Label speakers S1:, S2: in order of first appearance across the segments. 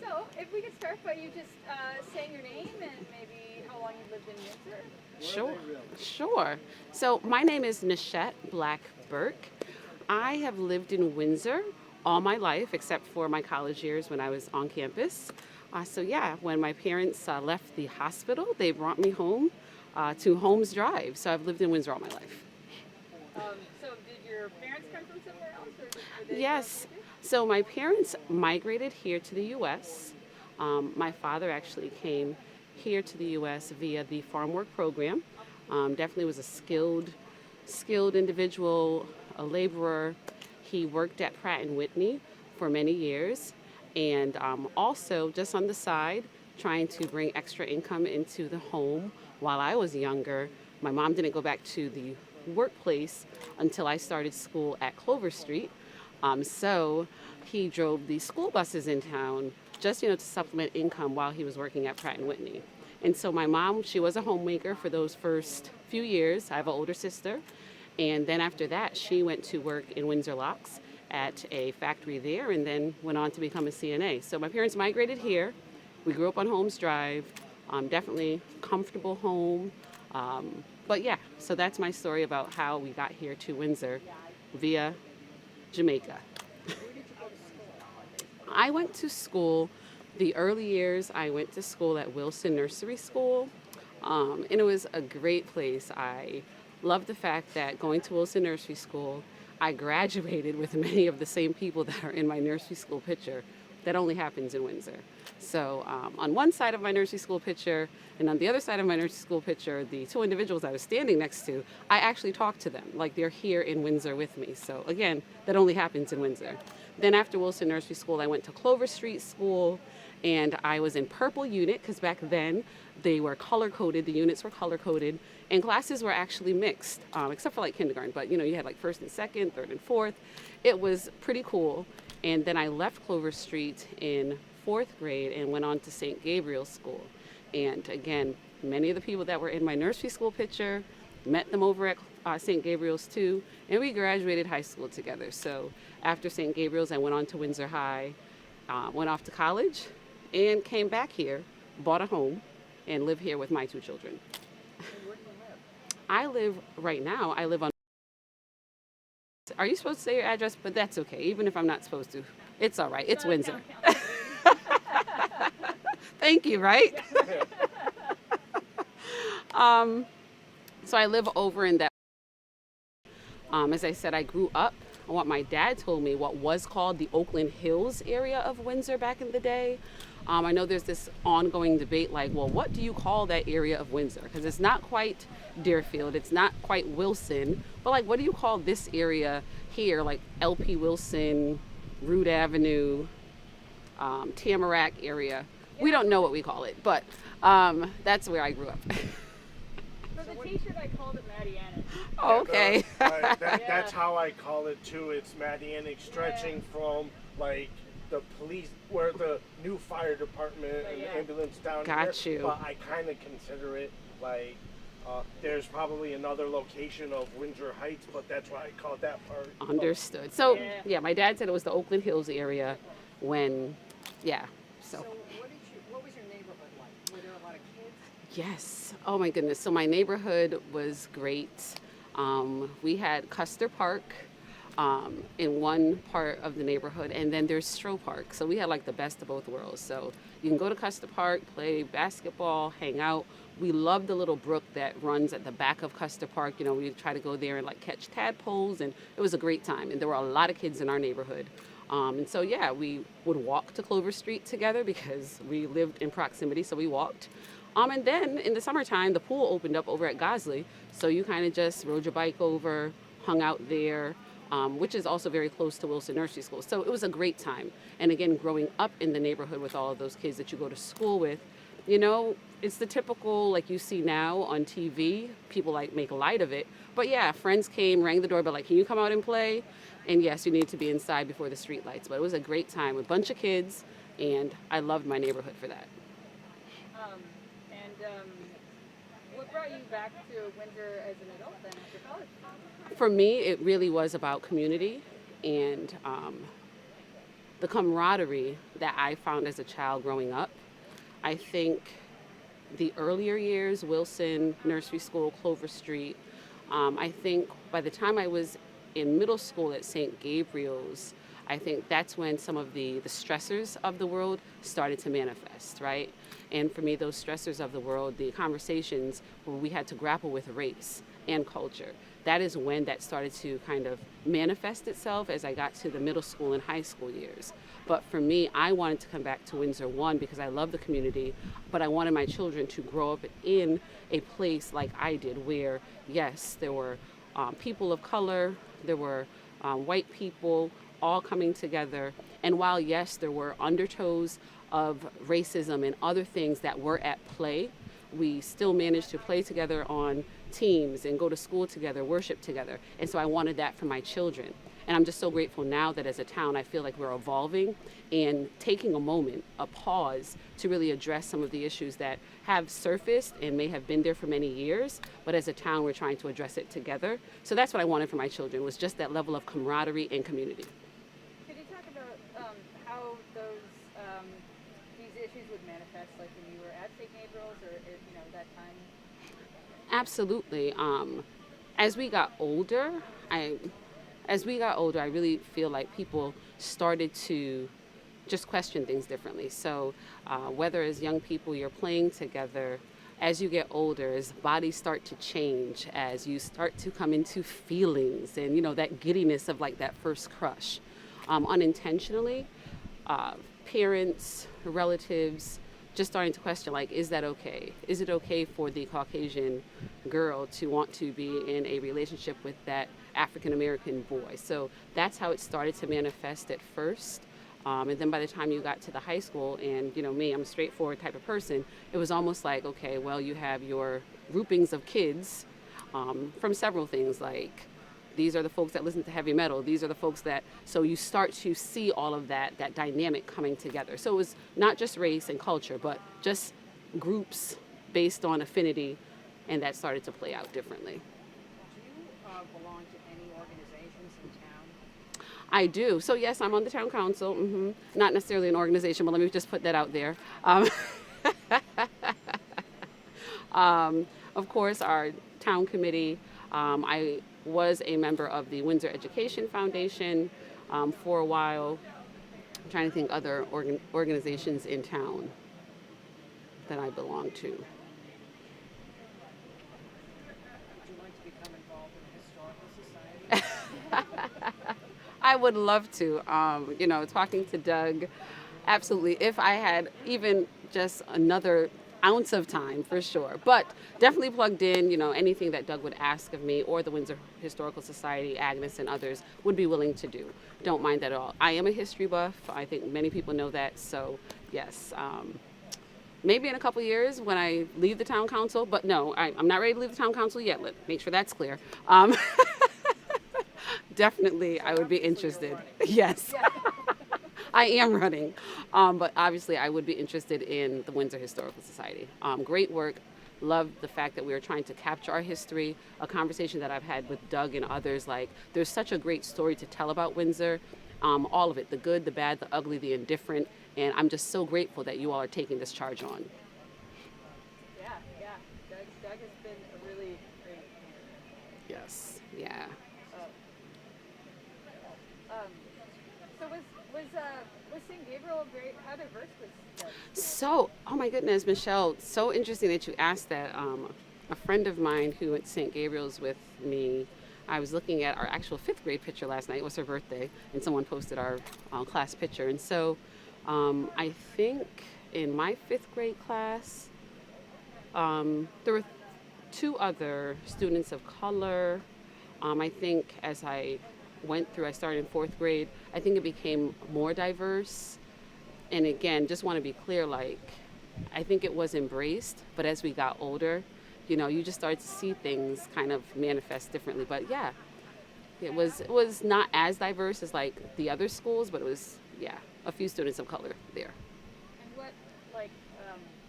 S1: So, if we could start by you just saying your name and maybe how long you've lived in Windsor.
S2: Sure, sure. So my name is Nuchette Black-Burke. I have lived in Windsor all my life, except for my college years when I was on campus. So yeah, when my parents left the hospital, they brought me home to Holmes Drive. So I've lived in Windsor all my life.
S1: So, did your parents come from somewhere else, or were they from
S2: Yes.
S1: Windsor?
S2: So my parents migrated here to the U.S. My father actually came here to the U.S. via the farm work program. Definitely was a skilled individual, a laborer. He worked at Pratt and Whitney for many years, and also just on the side, trying to bring extra income into the home. While I was younger, my mom didn't go back to the workplace until I started school at Clover Street. So he drove the school buses in town just, to supplement income while he was working at Pratt and Whitney. And so my mom, she was a homemaker for those first few years. I have an older sister. And then after that, she went to work in Windsor Locks at a factory there and then went on to become a CNA. So my parents migrated here. We grew up on Holmes Drive. Definitely comfortable home. But yeah, so that's my story about how we got here to Windsor via Jamaica. I went to school, the early years, I went to school at Wilson Nursery School, and it was a great place. I loved the fact that going to Wilson Nursery School, I graduated with many of the same people that are in my nursery school picture. That only happens in Windsor. So on one side of my nursery school picture and on the other side of my nursery school picture, the two individuals I was standing next to, I actually talked to them like they're here in Windsor with me. So again, that only happens in Windsor. Then after Wilson Nursery School, I went to Clover Street School, and I was in purple unit because back then they were color coded. The units were color coded, and classes were actually mixed, except for like kindergarten. But you had like first and second, third and fourth. It was pretty cool. And then I left Clover Street in fourth grade and went on to St. Gabriel's School. And again, many of the people that were in my nursery school picture, met them over at St. Gabriel's too, and we graduated high school together. So after St. Gabriel's, I went on to Windsor High, went off to college, and came back here, bought a home, and live here with my two children. I live right now, I live on. Are you supposed to say your address? But that's okay, even if I'm not supposed to. It's all right. It's Windsor. Thank you, right? So I live over in that. As I said, I grew up on what my dad told me, what was called the Oakland Hills area of Windsor back in the day. I know there's this ongoing debate like, well, what do you call that area of Windsor? Because it's not quite Deerfield, it's not quite Wilson, but like, what do you call this area here, like LP Wilson, Root Avenue, Tamarack area? We don't know what we call it, but that's where I grew up.
S1: For the t-shirt, I called it Mariana.
S2: Oh, okay.
S3: That's how I call it too. It's Madianic, stretching from like the police, where the new fire department and the ambulance down
S2: Got
S3: here.
S2: you.
S3: But I kind of consider it like there's probably another location of Windsor Heights, but that's why I call that part.
S2: Understood. So yeah, my dad said it was the Oakland Hills area when, yeah.
S4: So what was your neighborhood like? Were there a lot of kids?
S2: Yes. Oh my goodness. So my neighborhood was great. We had Custer Park in one part of the neighborhood, and then there's Stroh Park. So we had like the best of both worlds. So you can go to Custer Park, play basketball, hang out. We love the little brook that runs at the back of Custer Park. We try to go there and like catch tadpoles, and it was a great time. And there were a lot of kids in our neighborhood. And so, yeah, we would walk to Clover Street together because we lived in proximity, so we walked. And then in the summertime, the pool opened up over at Gosley, so you kind of just rode your bike over, hung out there, which is also very close to Wilson Nursery School. So it was a great time. And again, growing up in the neighborhood with all of those kids that you go to school with, it's the typical, like you see now on TV, people like make light of it. But yeah, friends came, rang the doorbell, like, can you come out and play? And yes, you need to be inside before the street lights. But it was a great time, a bunch of kids, and I loved my neighborhood for that.
S1: What brought you back to Windsor as an adult then after college?
S2: For me, it really was about community and the camaraderie that I found as a child growing up. I think the earlier years, Wilson, Nursery School, Clover Street, I think by the time I was in middle school at St. Gabriel's, I think that's when some of the stressors of the world started to manifest, right? And for me, those stressors of the world, the conversations where we had to grapple with race and culture, that is when that started to kind of manifest itself as I got to the middle school and high school years. But for me, I wanted to come back to Windsor, one, because I love the community, but I wanted my children to grow up in a place like I did, where, yes, there were people of color, there were white people, all coming together. And while, yes, there were undertows of racism and other things that were at play, we still managed to play together on teams and go to school together, worship together. And so I wanted that for my children. And I'm just so grateful now that as a town, I feel like we're evolving and taking a moment, a pause, to really address some of the issues that have surfaced and may have been there for many years. But as a town, we're trying to address it together. So that's what I wanted for my children, was just that level of camaraderie and community.
S1: Could you talk about how these issues would manifest, like when you were at St. Gabriel's, or that time?
S2: Absolutely. As we got older, I really feel like people started to just question things differently. So whether as young people you're playing together, as you get older, as bodies start to change, as you start to come into feelings and, that giddiness of like that first crush, unintentionally, parents, relatives, just starting to question, like, is that okay? Is it okay for the Caucasian girl to want to be in a relationship with that African-American boy? So that's how it started to manifest at first. And then by the time you got to the high school, and me, I'm a straightforward type of person, it was almost like, okay, well, you have your groupings of kids from several things, like these are the folks that listen to heavy metal. These are the folks that, so you start to see all of that dynamic coming together. So it was not just race and culture, but just groups based on affinity, and that started to play out differently.
S4: Do you belong to any organizations in town?
S2: I do. So yes, I'm on the town council. Not necessarily an organization, but let me just put that out there. Of course, our town committee, I was a member of the Windsor Education Foundation for a while. I'm trying to think other organizations in town that I belong to.
S4: Would you like to become involved in a historical society?
S2: I would love to. Talking to Doug, absolutely. If I had even just another ounce of time, for sure. But definitely plugged in, anything that Doug would ask of me, or the Windsor Historical Society, Agnes and others would be willing to do. Don't mind that at all. I am a history buff. I think many people know that. So yes, maybe in a couple years when I leave the town council, but no, I'm not ready to leave the town council yet. Let's make sure that's clear. Definitely, I would be interested. Yes. I am running, but obviously I would be interested in the Windsor Historical Society. Great work. Love the fact that we are trying to capture our history, a conversation that I've had with Doug and others. Like, there's such a great story to tell about Windsor, all of it, the good, the bad, the ugly, the indifferent, and I'm just so grateful that you all are taking this charge on.
S1: Yeah. Doug has been a really great leader.
S2: Yes, yeah.
S1: Was St. Gabriel how diverse was that?
S2: So, oh my goodness, Michelle, so interesting that you asked that. A friend of mine who went to St. Gabriel's with me, I was looking at our actual 5th grade picture last night. It was her birthday, and someone posted our class picture. And so I think in my 5th grade class, there were 2 other students of color. I think as I started in 4th grade, I think it became more diverse. And again, just want to be clear, like, I think it was embraced, but as we got older, you just started to see things kind of manifest differently. But yeah, it was not as diverse as like the other schools, but it was, a few students of color there.
S1: And what,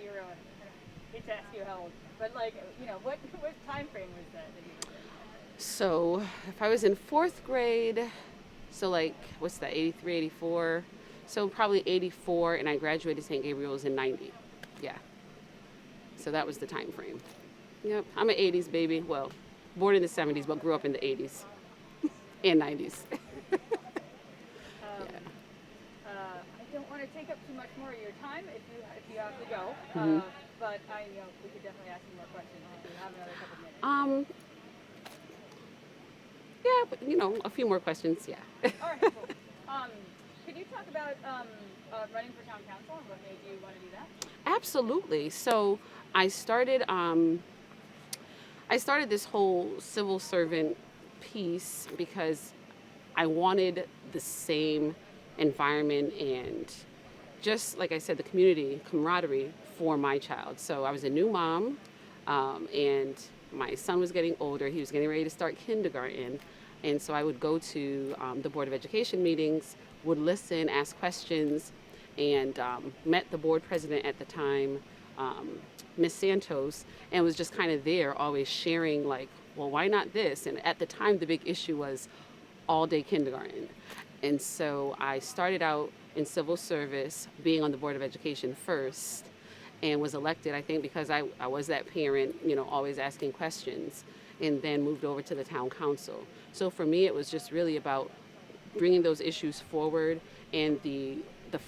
S1: era, I hate to ask you how old, but what time frame was that you were in?
S2: So if I was in 4th grade, so what's that, 83, 84? So probably 84, and I graduated St. Gabriel's in 90. Yeah. So that was the time frame. Yep, I'm an 80s baby. Well, born in the 70s, but grew up in the 80s and 90s.
S1: I don't want to take up too much more of your time if you have to go. But we could definitely ask you more questions if we have another couple minutes.
S2: Yeah, but a few more questions. Yeah.
S1: All right, cool. Could you talk about running for town council and what made you want to do that?
S2: Absolutely. So I started this whole civil servant piece because I wanted the same environment and, just like I said, the community camaraderie for my child. So I was a new mom, and my son was getting older. He was getting ready to start kindergarten. And so I would go to the Board of Education meetings, would listen, ask questions, and met the board president at the time, Miss Santos, and was just kind of there, always sharing like, well, why not this? And at the time, the big issue was all-day kindergarten. And so I started out in civil service, being on the Board of Education first, and was elected, I think, because I was that parent, always asking questions, and then moved over to the town council. So for me, it was just really about bringing those issues forward and the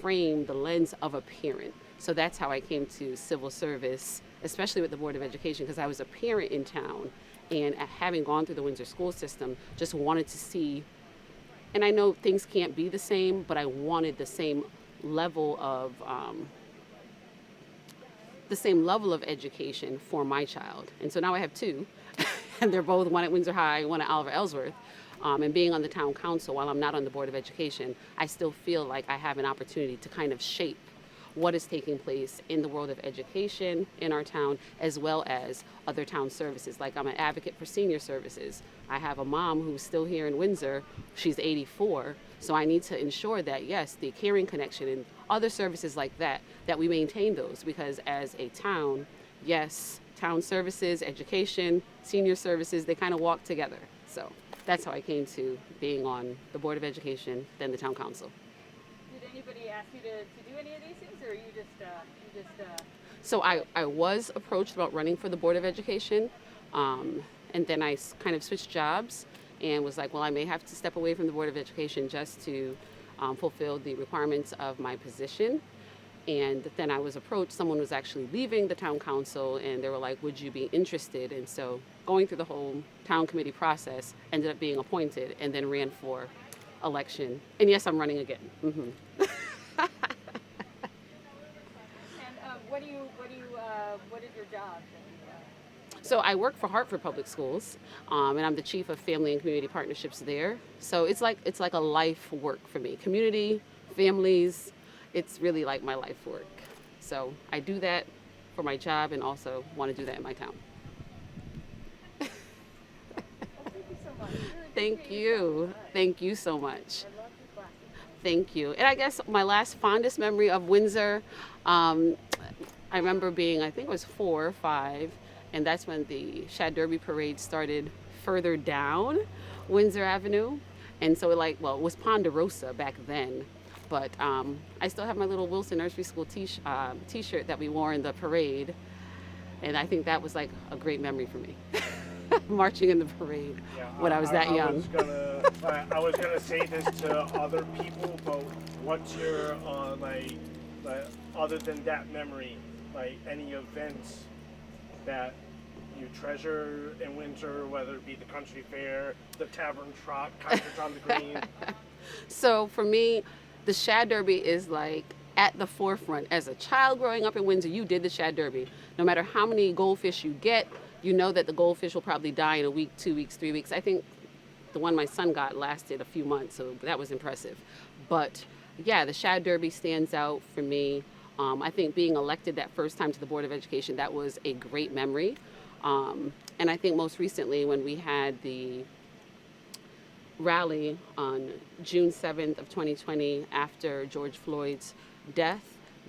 S2: frame, the lens of a parent. So that's how I came to civil service, especially with the Board of Education, because I was a parent in town, and having gone through the Windsor school system, just wanted to see, and I know things can't be the same, but I wanted the same level of education for my child. And so now I have two, and they're both, one at Windsor High, one at Oliver Ellsworth. And being on the town council, while I'm not on the Board of Education, I still feel like I have an opportunity to kind of shape what is taking place in the world of education in our town, as well as other town services. Like, I'm an advocate for senior services. I have a mom who's still here in Windsor. She's 84. So I need to ensure that, yes, the Caring Connection and other services like that we maintain those, because as a town, yes, town services, education, senior services, they kind of walk together. So that's how I came to being on the Board of Education, then the town council.
S1: Did anybody ask you to do any of these things, or you just
S2: So I was approached about running for the Board of Education, and then I kind of switched jobs and was like, well, I may have to step away from the Board of Education just to fulfill the requirements of my position. And then I was approached, someone was actually leaving the town council, and they were like, would you be interested? And so going through the whole town committee process, ended up being appointed, and then ran for election. And yes, I'm running again. Mm-hmm.
S1: what is your job?
S2: So I work for Hartford Public Schools, and I'm the chief of family and community partnerships there. So it's like a life work for me. Community, families, it's really like my life work. So I do that for my job and also want to do that in my town.
S1: Well, thank you so much.
S2: Thank you. Thank you so much.
S1: I love your classes.
S2: Thank you. And I guess my last fondest memory of Windsor, I remember being, I think it was 4 or 5, and that's when the Shad Derby Parade started further down Windsor Avenue. And so it was Ponderosa back then. But I still have my little Wilson Nursery School t-shirt that we wore in the parade. And I think that was like a great memory for me. Marching in the parade when I was that young.
S3: I was gonna say this to other people, but what's your other than that memory, like any events that you treasure in Windsor, whether it be the country fair, the tavern trot, concerts on the green?
S2: So for me, the Shad Derby is like at the forefront. As a child growing up in Windsor, you did the Shad Derby. No matter how many goldfish you get, you know that the goldfish will probably die in a week, 2 weeks, 3 weeks. I think the one my son got lasted a few months, so that was impressive. But yeah, the Shad Derby stands out for me. I think being elected that first time to the Board of Education, that was a great memory. And I think most recently when we had the rally on June 7th of 2020 after George Floyd's death,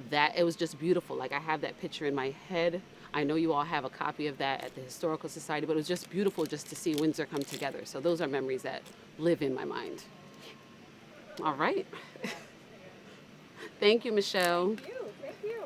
S2: that it was just beautiful. Like, I have that picture in my head. I know you all have a copy of that at the Historical Society, but it was just beautiful just to see Windsor come together. So those are memories that live in my mind. All right. Thank you, Michelle.
S1: Thank you.